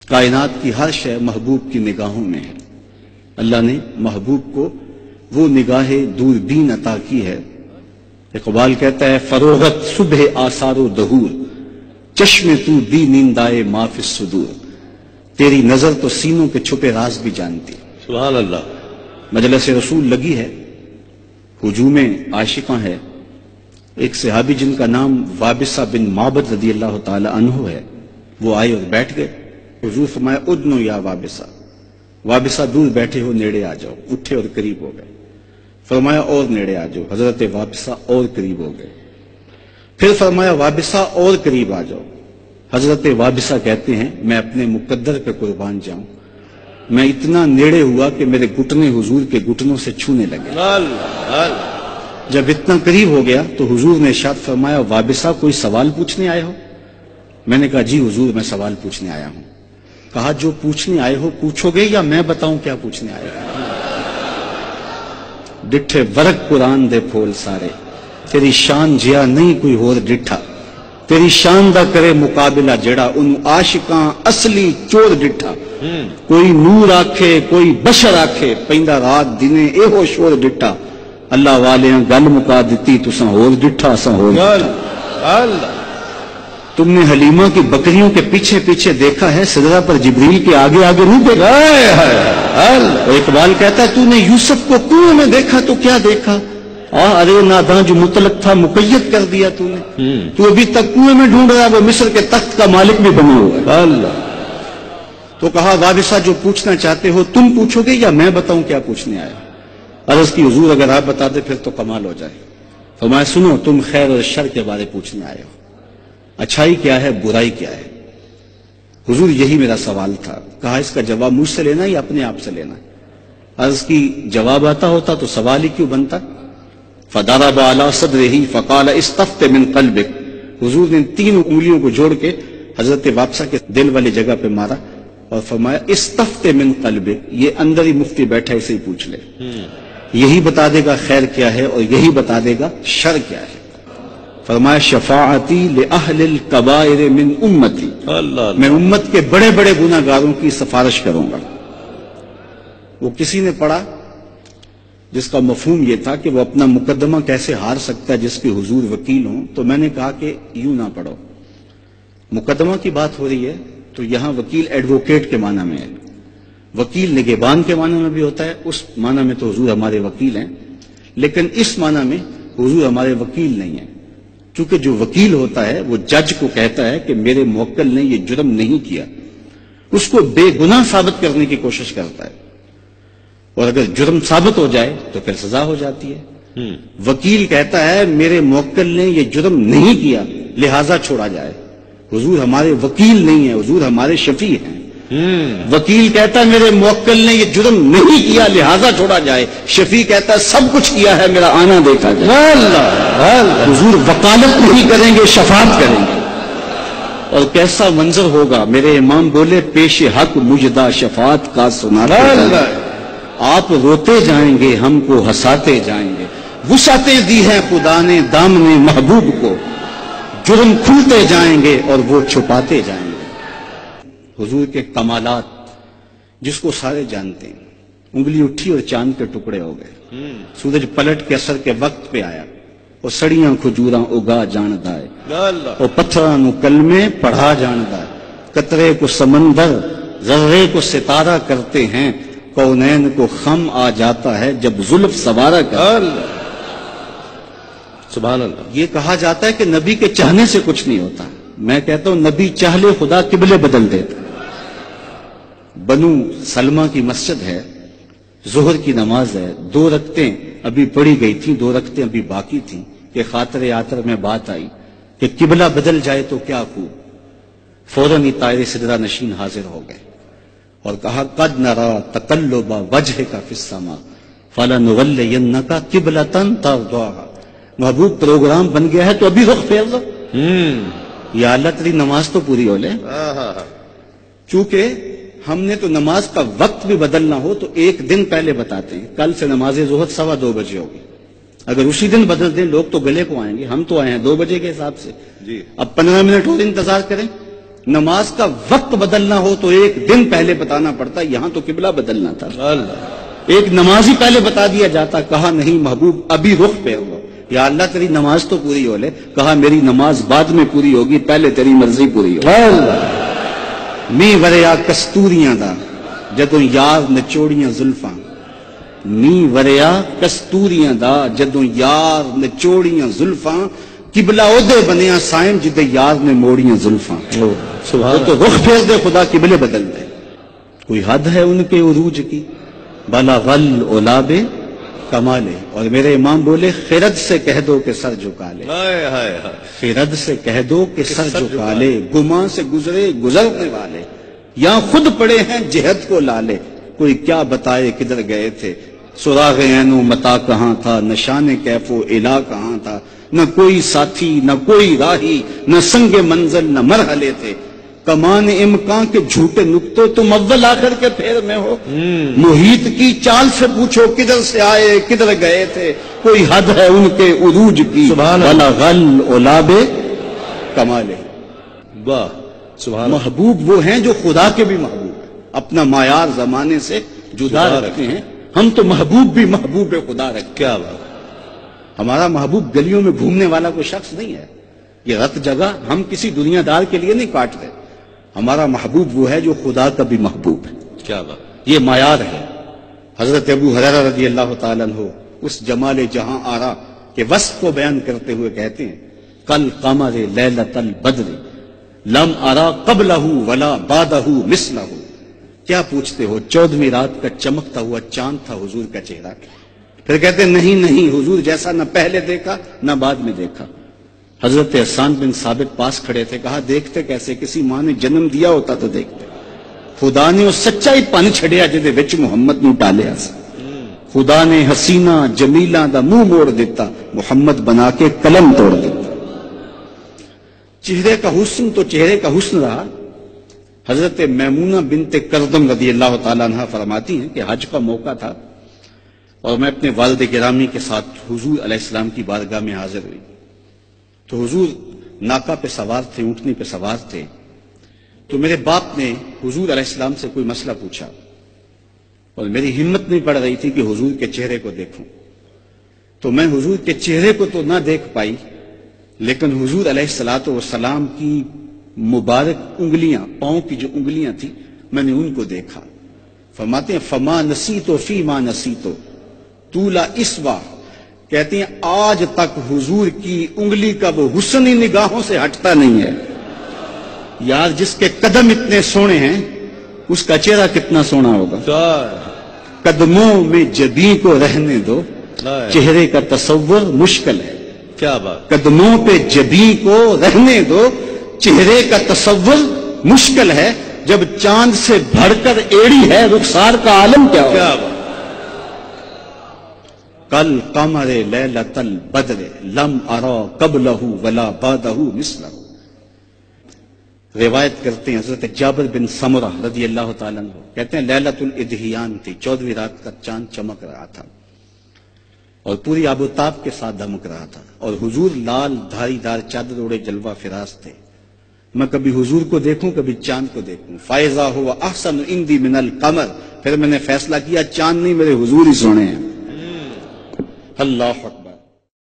کائنات کی ہر شے محبوب کی نگاہوں میں ہے. اللہ نے محبوب کو وہ نگاہ دوربین عطا کی ہے. اقبال کہتا ہے فروغت صبح آثار و دہور چشم تو دی نیندائے ما فی الصدور. تیری نظر تو سینوں کے چھپے راز بھی جانتی. سبحان اللہ. مجلس رسول لگی ہے، ہجوم عاشقاں ہے. ایک صحابی جن کا نام وابصہ بن معبد رضی اللہ تعالی عنہ ہے، وہ آئے اور بیٹھ گئے. حضور فرمایا ادنو یا وابصہ، وابصہ دور بیٹھے ہو نیڑے آ جاؤ. اٹھے اور قریب ہو گئے. فرمایا اور نیڑے آ جاؤ. حضرت وابصہ اور قریب ہو گئے. پھر فرمایا وابصہ اور قریب آ جاؤ. حضرت وابصہ کہتے ہیں میں اپنے مقدر پہ قربان جاؤں، میں اتنا نیڑے ہوا کہ میرے گھٹنے حضور کے گھٹنوں سے چھونے لگے. جب اتنا قریب ہو گیا تو حضور نے ارشاد فرمایا وابصہ کوئی سوال پوچھنے آئے ہو؟ میں نے کہا جی حضور میں سوال پوچھنے آیا ہوں. کہا جو پوچھنے آئے ہو پوچھو گے یا میں بتاؤں کیا پوچھنے آئے ہو؟ ڈٹھے ورق قرآن دے پھول سارے، تیری شان جیا نہیں کوئی ہور ڈٹھا. تیری شان دا کرے مقابلہ جڑا ان عاشقاں اصلی چور ڈٹھا. کوئی نور آکھے کوئی بشر آکھے پیندا رات دنے اے ہو شور ڈٹھا. اللہ والیاں گل مکا دیتی تساں ہور ڈٹھا اساں ہور ڈٹھا. تم نے حلیمہ کی بکریوں کے پیچھے پیچھے دیکھا ہے، سدرہ پر جبریل کے آگے آگے نہیں دیکھا. اور اقبال کہتا ہے تو نے یوسف کو کنویں میں دیکھا تو کیا دیکھا؟ ارے ناداں جو مطلق تھا مقید کر دیا تو نے. تو ابھی تک کنویں میں ڈھونڈ رہا ہے، وہ مصر کے تخت کا مالک بھی بنا ہوا ہے. تو کہا وابصہ جو پوچھنا چاہتے ہو تم پوچھو گے یا میں بتاؤں کیا پوچھنے آیا؟ عرض کی حضور اگر آپ بتا دیں پھر تو کمال ہو جائے. فرمایا سنو تم خیر اور شر کے بارے پوچھنے آئے ہو، اچھائی کیا ہے برائی کیا ہے. حضور یہی میرا سوال تھا. کہا اس کا جواب مجھ سے لینا یا اپنے آپ سے لینا؟ عرض کی جواب آتا ہوتا تو سوال ہی کیوں بنتا. فضرب علی صدرہ فقال استفت من قلبک. حضور نے 3 انگلیوں کو جوڑ کے حضرت وابصہ کے دل والی جگہ پہ مارا اور فرمایا استفت من قلبک، یہ اندر ہی مفتی بیٹھا اسے ہی پوچھ لے، یہی بتا دے گا خیر کیا ہے اور یہی بتا دے گا شر کیا ہے. فرمایا شفاعتی لأہل الکبائر من امتی، میں امت کے بڑے بڑے گناہ گاروں کی سفارش کروں گا. وہ کسی نے پڑھا جس کا مفہوم یہ تھا کہ وہ اپنا مقدمہ کیسے ہار سکتا ہے جس کے حضور وکیل ہوں. تو میں نے کہا کہ یوں نہ پڑھو، مقدمہ کی بات ہو رہی ہے تو یہاں وکیل ایڈوکیٹ کے معنی میں ہے، وکیل نگہبان کے معنی میں بھی ہوتا ہے. اس معنی میں تو حضور ہمارے وکیل ہیں، لیکن اس معنی میں حضور ہمارے وکیل نہیں ہیں. کیونکہ جو وکیل ہوتا ہے وہ جج کو کہتا ہے کہ میرے موکل نے یہ جرم نہیں کیا، اس کو بے گناہ ثابت کرنے کی کوشش کرتا ہے، اور اگر جرم ثابت ہو جائے تو پھر سزا ہو جاتی ہے. وکیل کہتا ہے میرے موکل نے یہ جرم نہیں کیا لہذا چھوڑا جائے. حضور ہمارے وکیل نہیں ہیں، حضور ہمارے شفیع ہیں. وکیل کہتا ہے میرے موکل نے یہ جرم نہیں کیا لہذا چھوڑا جائے. شفیع کہتا ہے سب کچھ کیا ہے میرا آنا دیکھا جائے. حضور وکالت نہیں کریں گے شفاعت کریں گے. اور کیسا منظر ہوگا. میرے امام بولے پیش حق مجدہ شفاعت کا سناتے جائیں، آپ روتے جائیں گے ہم کو ہنساتے جائیں گے. وسعتیں دی ہیں خدا نے دامن محبوب کو، جرم کھلتے جائیں گے اور وہ چھپاتے جائیں گے. حضور کے کمالات جس کو سارے جانتے ہیں. انگلی اٹھی اور چاند کے ٹکڑے ہو گئے. سورج پلٹ کے اثر کے وقت پہ آیا اور سڑیاں کھجوراں اگا جاندا ہے، اور پتھراں نو کلمے پڑھا جاندا ہے. قطرے کو سمندر ذرے کو ستارہ کرتے ہیں، کونین کو خم آ جاتا ہے جب زلف سوارا کر. سبحان اللہ. یہ کہا جاتا ہے کہ نبی کے چاہنے سے کچھ نہیں ہوتا. میں کہتا ہوں نبی چاہ لے خدا قبلے بدل دیتا. بنو سلمہ کی مسجد ہے، ظہر کی نماز ہے، 2 رکعتیں ابھی پڑھی گئی تھیں، 2 رکعتیں ابھی باقی تھیں کہ خاطر آتر میں بات آئی کہ قبلہ بدل جائے تو کیا خوب. فوراً ہی طائر سدرہ نشین حاضر ہو گئے اور کہا قد نرا تقلب وجهک فی السماء فلنولینک قبلۃ ترضاها. محبوب پروگرام بن گیا ہے تو ابھی رخ پھیر دو. یا اللہ تیری نماز تو پوری ہو لے. چونکہ ہم نے تو نماز کا وقت بھی بدلنا ہو تو 1 دن پہلے بتاتے ہیں. کل سے نماز ظہر 2:15 بجے ہوگی. اگر اسی دن بدل دیں لوگ تو گلے کو آئیں گے. ہم تو آئے ہیں 2 بجے کے حساب سے. اب 15 منٹ اور انتظار کریں. نماز کا وقت بدلنا ہو تو ایک دن پہلے بتانا پڑتا، یہاں تو قبلہ بدلنا تھا، ایک نماز ہی پہلے بتا دیا جاتا، کہا نہیں محبوب ابھی رخ پہ ہو، یا اللہ تیری نماز تو پوری ہو لے، کہا میری نماز بعد میں پوری ہوگی، پہلے تیری مرضی پوری ہو۔ می وریا کستوریاں دا جدوں یار نچوڑیاں زلفاں، می وریا کستوریاں دا جدوں یار نچوڑیاں زلفاں، قبلہ اودے بنیا سائم جدے یار نے موڑیاں زلفاں۔ تو رخ پھیر دے خدا قبلے بدل دے، کوئی حد ہے ان کے عروج کی، بلغ العلا کمالے۔ اور میرے امام بولے خرد سے کہہ دو کہ سر جھکا لے، خرد سے کہہ دو کہ سر جھکا لے، گماں سے گزرے گزرنے والے، یا خود پڑے ہیں جہد کو لالے، کوئی کیا بتائے کدھر گئے تھے، سراغ عین و متا کہاں تھا، نشان کیف و الا کہاں تھا، نہ کوئی ساتھی نہ کوئی راہی، نہ سنگ منزل نہ مرحلے تھے، کمان امکان کے جھوٹے نکتے تم اول آخر کے پھیر میں ہو، محیط کی چال سے پوچھو کدھر سے آئے کدھر گئے تھے، کوئی حد ہے ان کے عروج کی، بلغ العلا کمالے۔ واہ سبحان۔ محبوب وہ ہیں جو خدا کے بھی محبوب ہیں، اپنا معیار زمانے سے جدا رکھتے ہیں، ہم تو محبوب بھی محبوب خدا رکھتے ہیں۔ کیا بات، ہمارا محبوب گلیوں میں گھومنے والا کوئی شخص نہیں ہے، یہ رت جگہ ہم کسی دنیا دار کے لیے نہیں کاٹتے، ہمارا محبوب وہ ہے جو خدا کا بھی محبوب ہے۔ کیا بات، یہ معیار ہے۔ حضرت ابو ہریرہ رضی اللہ تعالیٰ عنہ اس جمال جہاں آرا کے وصف کو بیان کرتے ہوئے کہتے ہیں، کل قمر لیلۃ البدر لم ارا قبلہ ولا بعدہ مثلہ۔ کیا پوچھتے ہو، 14ویں رات کا چمکتا ہوا چاند تھا حضور کا چہرہ، پھر کہتے نہیں حضور جیسا نہ پہلے دیکھا نہ بعد میں دیکھا۔ حضرت حسان بن ثابت پاس کھڑے تھے، کہا دیکھتے کیسے، کسی ماں نے جنم دیا ہوتا تو دیکھتے، خدا نے وہ سچائی پن چھڑیا جدے وچ محمد نو ڈالیا سی، خدا نے حسینہ جمیلہ دا منہ موڑ دیتا، محمد بنا کے قلم توڑ دیتا۔ چہرے کا حسن تو چہرے کا حسن رہا۔ حضرت میمونہ بنت کردم رضی اللہ تعالیٰ عنہ فرماتی ہیں کہ حج کا موقع تھا اور میں اپنے والد گرامی کے ساتھ حضور علیہ السلام کی بارگاہ میں حاضر ہوئی، تو حضور ناکا پہ سوار تھے، اونٹنی پہ سوار تھے، تو میرے باپ نے حضور علیہ السلام سے کوئی مسئلہ پوچھا اور میری ہمت نہیں پڑ رہی تھی کہ حضور کے چہرے کو دیکھوں، تو میں حضور کے چہرے کو تو نہ دیکھ پائی، لیکن حضور علیہ السلام کی مبارک انگلیاں، پاؤں کی جو انگلیاں تھیں، میں نے ان کو دیکھا۔ فرماتے ہیں فما نسیتو فی ما نسیتو طول اسوا، کہتے ہیں آج تک حضور کی انگلی کا وہ حسن ہی نگاہوں سے ہٹتا نہیں ہے۔ یار جس کے قدم اتنے سونے ہیں اس کا چہرہ کتنا سونا ہوگا۔ قدموں میں جبیں کو رہنے دو، چہرے کا تصور مشکل ہے۔ کیا بات، قدموں پہ جبیں کو رہنے دو، چہرے کا تصور مشکل ہے، جب چاند سے بڑھ کر ایڑی ہے رخسار کا عالم کیا ہوگا۔ کل قمر لیلۃ البدر لم ارا قبلہ ولا بعدہ مثلہ۔ روایت کرتے ہیں حضرت جابر بن سمرہ رضی اللہ تعالیٰ عنہ کہتے ہیں لیلۃ الادھیان تھی، 14ویں رات کا چاند چمک رہا تھا اور پوری آب و تاب کے ساتھ دمک رہا تھا، اور حضور لال دھاری دار چادر اوڑے جلوہ فراز تھے۔ میں کبھی حضور کو دیکھوں کبھی چاند کو دیکھوں، فائزہ ہوا احسن عندی من القمر، پھر میں نے فیصلہ کیا چاند نہیں میرے حضور ہی سونے ہیں۔ اللہ